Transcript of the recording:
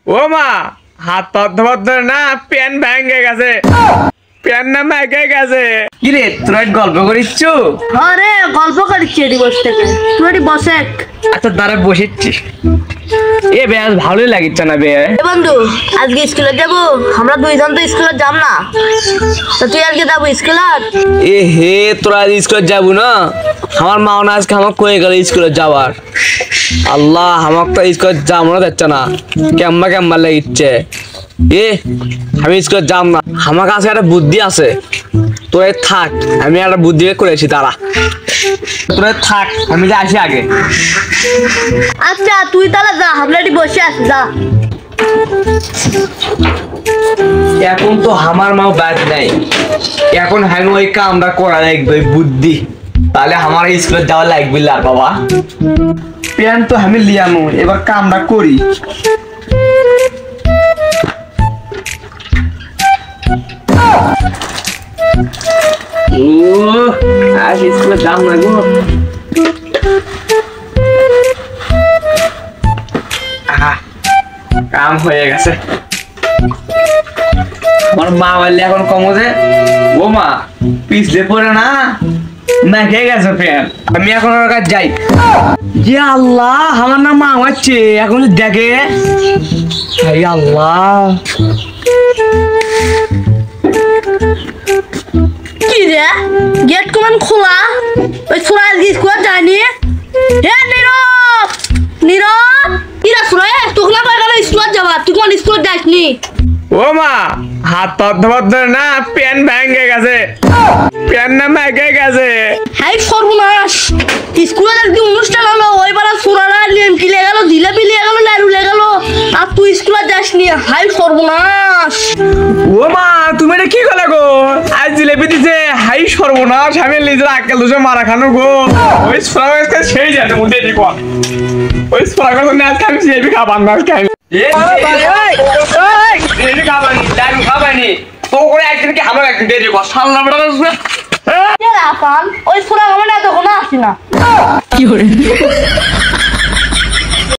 ও মা, হাত পা ধরে না প্যান ভেঙে গেছে, প্যান না ভেঙে গেছে। কি রে তোরা গল্প করিচ্ছু? আরে গল্প করছি এটি বসে থেকে, তুই এটি বসে। আচ্ছা দাঁড়া বসেছিস। এ বেশ ভালোই লাগিচ্ছে না বে। বন্ধু আজকে স্কুলে যাবো, আমরা দুইজন তো স্কুলে যাব না, তো তুই আজকে যাবো স্কুলে? এ হে তোরা স্কুলে যাবো না? আমার মা না আজকে আমাকে কয়ে গেল স্কুলে যাওয়ার। আল্লাহ আমাকে তো স্কুলে যাবো না যাচ্ছে না, কেম্মা কেম্মা লাগিচ্ছে। এ আমি স্কুলে যাব না, আমার কাছে একটা বুদ্ধি আছে। তোরা থাক, আমি একটা বুদ্ধি বের করেছি, দাঁড়া। তোরা থাক, আমি যে আসি আগে। আচ্ছা তুই তাহলে যা, আমরা এটি বসে আছি, যা। এখন তো আমার মাও বাদ নাই, এখন আমি ওই কামটা করা লাগবে, ওই বুদ্ধি। তাহলে আমার স্কুলে যাওয়া লাগবে আর বাবা। প্যান তো আমি লিয়ানো, এবার কামটা করি। আজ স্কুলে যাব না গো। কাম হয়ে গেছে। আমার মা বললে এখন কমোছে, ও মা পিছলে পড়ে না খেয়ে গেছে প্যান। আমি এখন ওর কাছে যাই। যে আল্লাহ, আমার না মা হচ্ছে এখন দেখে। এই আল্লাহ, কি রে গেট কমান খোলা, ওই ছোড়া আজকে স্কুলে যায়নি? হে নীরব, নীরব, ইরা ছোড়া তোকে না কয়ে স্কুলে যাবা, তুই কোন স্কুলে যাসনি? ও মা, হাত পা ধরে না প্যান ভেঙে গেছে, প্যান না ভেঙে গেছে। হাই সর্বনাশ, স্কুলে আজকে অনুষ্ঠান হলো, ওই বেলা ছোড়ারা নিমকি লেগে গেল, জিলাপি লেগে গেল, লাড়ু লেগে গেল, আর তুই স্কুলে যাসনি। হাই সর্বনাশ। ও মা তুমি এটা কি করে গো? আজ জিলেপি দিছে, হাই সর্বনাশ, আমি নিজের আক্কেল দোষে মারা খানো গো। ওই সোনাকে সেই যাতে মধ্যে এটি কর, ওই সোনাকে তো আজকে আমি জিলেপি খাবার না, আজকে আমি জিলেপি খাবানি, লাড্ডু খাবানি। তো করে একদিন কি আমরা একদিন দেরি কর, সাল্লা বেড়া ওই ছোড়া আমার এতক্ষণ আসি না।